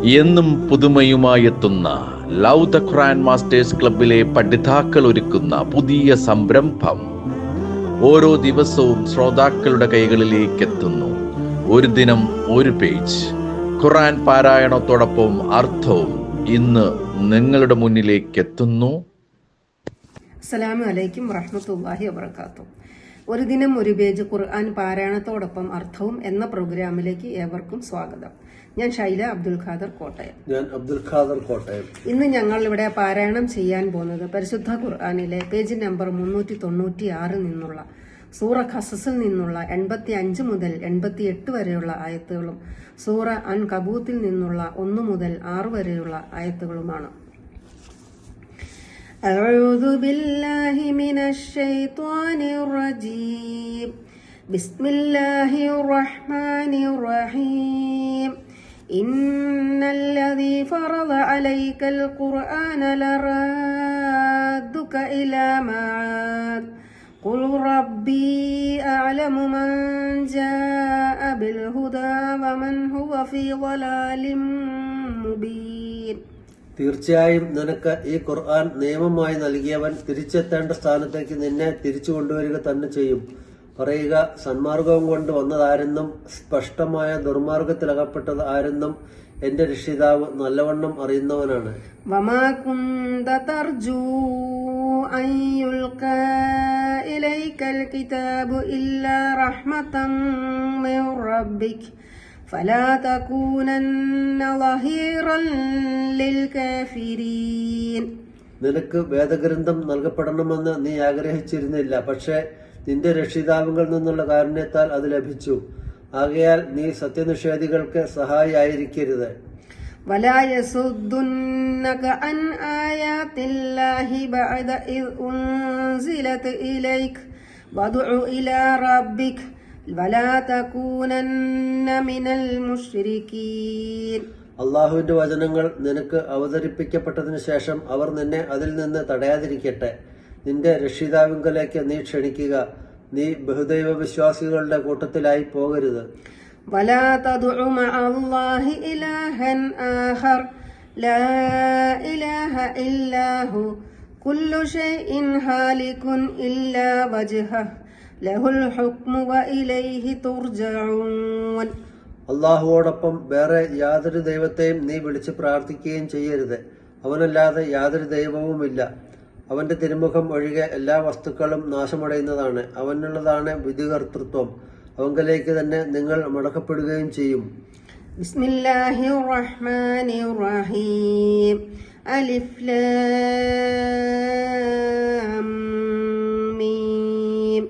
എന്നും പുതുമയുമായെത്തുന്ന love the Quran masters ക്ലബിലെ പഠിതാക്കൾ ഒരുക്കുന്ന പുതിയ സംരംഭം ഓരോ ദിവസവും ശ്രോതാക്കളുടെ കൈകളിലേക്ക് എത്തുന്നു. ഒരു ദിനം ഒരു പേജ് ഖുർആൻ പാരായണത്തോടൊപ്പം അർത്ഥവും ഇന്ന് നിങ്ങളുടെ മുന്നിലേക്ക് എത്തുന്നു. അസ്സലാമു അലൈക്കും വറഹ്മത്തുള്ളാഹി വബറകാതുഹു. ഒരു ദിനം ഒരു പേജ് ഖുർആൻ പാരായണത്തോടൊപ്പം അർത്ഥവും എന്ന പ്രോഗ്രാമിലേക്ക് ഏവർക്കും സ്വാഗതം. ഞാൻ ഷൈല അബ്ദുൽ ഖാദർ കോട്ടയം. ഞാൻ അബ്ദുൽ ഖാദർ കോട്ടയം. ഇന്ന് ഞങ്ങൾ ഇവിടെ പാരായണം ചെയ്യാൻ പോകുന്നത് പരിശുദ്ധ ഖുർആനിലെ പേജ് നമ്പർ 396 നിന്നുള്ള സൂറ ഖസസിൽ നിന്നുള്ള 85 മുതൽ 88 വരെയുള്ള ആയത്തുകളും സൂറ അൻ കബൂത്തിൽ നിന്നുള്ള 1 മുതൽ 6 വരെയുള്ള ആയത്തുകളുമാണ്. أعوذ بالله من الشيطان الرجيم بسم الله الرحمن الرحيم إن الذي فرض عليك القرآن لرادك إلى معاد قل ربي أعلم من جاء بالهدى ومن هو في ضلال مبين. തീർച്ചയായും നിനക്ക് ഈ ഖുർആൻ നിയമമായി നൽകിയവൻ തിരിച്ചെത്തേണ്ട സ്ഥാനത്തേക്ക് നിന്നെ തിരിച്ചു കൊണ്ടുവരിക തന്നെ ചെയ്യും. പറയുക, സന്മാർഗവും കൊണ്ട് വന്നതാരെന്നും സ്പഷ്ടമായ ദുർമാർഗത്തിലകപ്പെട്ടത് ആരെന്നും എന്റെ രക്ഷിതാവ് നല്ലവണ്ണം അറിയുന്നവനാണ്. വമാ കുന്ത തർജൂ അൻ യുൽഖാ ഇലൈക്കൽ കിതാബു ഇല്ലാ റഹ്മതൻ മിർ റബ്ബിക ഫലാ തകൂനന്ന ളഹീറൻ ലിൽകാഫിരീൻ. നിനക്ക് വേദഗ്രന്ഥം നൽകപ്പെടണമെന്ന് നീ ആഗ്രഹിച്ചിരുന്നില്ല, പക്ഷേ നിന്റെ രക്ഷിതാവുകൾ നിന്നുള്ള കാരുണ്യത്താൽ അത് ലഭിച്ചു. ആകയാൽ നീ സത്യനിഷേധികൾക്ക് സഹായിയായിരിക്കരുത്. വലാ യസുദ്ദുന്നക അൻ ആയാതില്ലാഹി ബഅദ ഇദ് ഉൻസിലത് ഇലൈക വദ്ഉ ഇലാ റബ്ബിക വലാ തകൂനന്ന മിനൽ മുശ്രികീൻ. അള്ളാഹുവിന്റെ വചനങ്ങൾ നിനക്ക് അവതരിപ്പിക്കപ്പെട്ടതിനു ശേഷം അവർ നിന്നെ അതിൽ നിന്ന് തടയാതിരിക്കട്ടെ. നിന്റെ രക്ഷിതാവിങ്കലേക്ക് നീ ക്ഷണിക്കുക, നീ ബഹുദൈവ വിശ്വാസികളുടെ കൂട്ടത്തിലായി പോകരുത്. വലാ തദ്ഉ മഅല്ലാഹി ഇലാഹൻ ആഖർ ലാ ഇലാഹ ഇല്ലാഹു കുല്ലു ഷൈഇൻ ഹാലികുൻ ഇല്ലാ വജ്ഹഹു ലഹുൽ ഹുക്മു വഇലൈഹി തുർജഊൻ. അള്ളാഹുവോടൊപ്പം വേറെ യാതൊരു ദൈവത്തെയും നീ വിളിച്ച് പ്രാർത്ഥിക്കുകയും ചെയ്യരുത്. അവനല്ലാതെ യാതൊരു ദൈവവുമില്ല. അവന്റെ തിരുമുഖം ഒഴികെ എല്ലാ വസ്തുക്കളും നാശമടയുന്നതാണ്. അവനുള്ളതാണ് വിധികർത്തൃത്വം. അവങ്കലേക്ക് തന്നെ നിങ്ങൾ മടക്കപ്പെടുകയും ചെയ്യും. ബിസ്മില്ലാഹിർ റഹ്മാനിർ റഹീം. അലിഫ് ലാം മീം.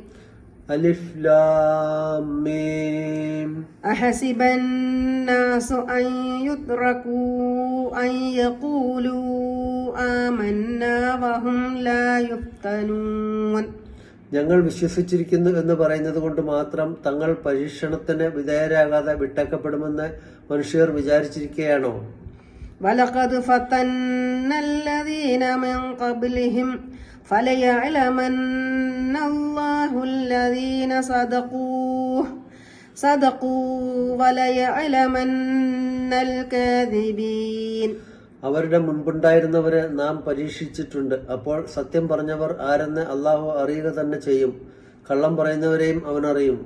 അലിഫ് ലാം മീം. അഹസിബൻ നാസു അൻ യുദ്റകൂ അൻ യഖൂലൂ ആമന്നാ വഹും ലാ യുഫ്തനൂൻ. ഞങ്ങൾ വിശ്വസിച്ചിരിക്കുന്നു എന്ന് പറയുന്നത് കൊണ്ട് മാത്രം തങ്ങൾ പരീക്ഷണത്തിന് വിധേയരാകാതെ വിട്ടേക്കപ്പെടുമെന്ന് മനുഷ്യർ വിചാരിച്ചിരിക്കുകയാണോ? വലഖദ് ഫതന്നല്ലദീന മിൻ ഖബ്ലിഹിം ഫലയഅലമന്നല്ലാഹു അല്ലദീന സദഖൂ വലയഅലമന്നൽ കാദിബീൻ. അവരുടെ മുൻപുണ്ടായിരുന്നവരെ നാം പരീക്ഷിച്ചിട്ടുണ്ട്. അപ്പോൾ സത്യം പറഞ്ഞവർ ആരെന്ന് അള്ളാഹു അറിയുക തന്നെ ചെയ്യും. കള്ളം പറയുന്നവരെയും അവൻ അറിയും.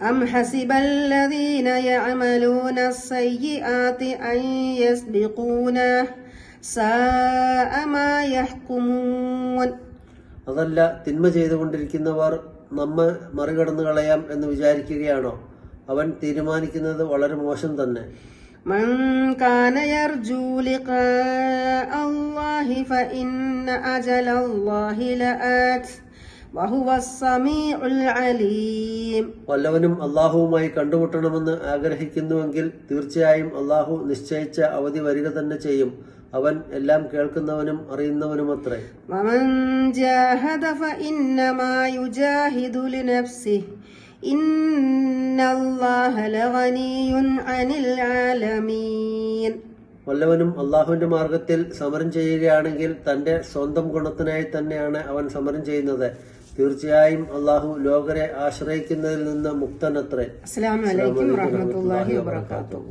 അം ഹസിബല്ലദീന യഅമലൂന അസ്സയ്യിആതി അൻ യസ്ബിഖൂന സാഅ മാ യഹ്കുമൂൻ. അതല്ല, തിന്മ ചെയ്തുകൊണ്ടിരിക്കുന്നവർ നമ്മെ മറികടന്നു കളയാം എന്ന് വിചാരിക്കുകയാണോ? അവൻ തീരുമാനിക്കുന്നത് വളരെ മോശം തന്നെ. മൻ കാന യർജൂ ലിഖാഅ അല്ലാഹി ഫഇന്ന അജലല്ലാഹി ലആത് വഹുവസ് സമീഉൽ അലീം. വല്ലവനും അള്ളാഹുവുമായി കണ്ടുമുട്ടണമെന്ന് ആഗ്രഹിക്കുന്നുവെങ്കിൽ തീർച്ചയായും അള്ളാഹു നിശ്ചയിച്ച അവധി വരിക തന്നെ ചെയ്യും. അവൻ എല്ലാം കേൾക്കുന്നവനും അറിയുന്നവനുമത്രേ. വമൻ ജാഹദ ഫഇന്നമാ യുജാഹിദു ലിനഫ്സിഹി ഇന്നല്ലാഹ ലഗനിയ്യുൻ അനിൽ ആലമീൻ. വല്ലവനും അള്ളാഹുവിന്റെ മാർഗത്തിൽ സമരം ചെയ്യുകയാണെങ്കിൽ തന്റെ സ്വന്തം ഗുണത്തിനായി തന്നെയാണ് അവൻ സമരം ചെയ്യുന്നത്. തീർച്ചയായും അള്ളാഹു ലോകരെ ആശ്രയിക്കുന്നതിൽ നിന്ന് മുക്തനത്രേ. അസ്സലാമു അലൈക്കും വറഹ്മത്തുള്ളാഹി വബറകാതുഹു.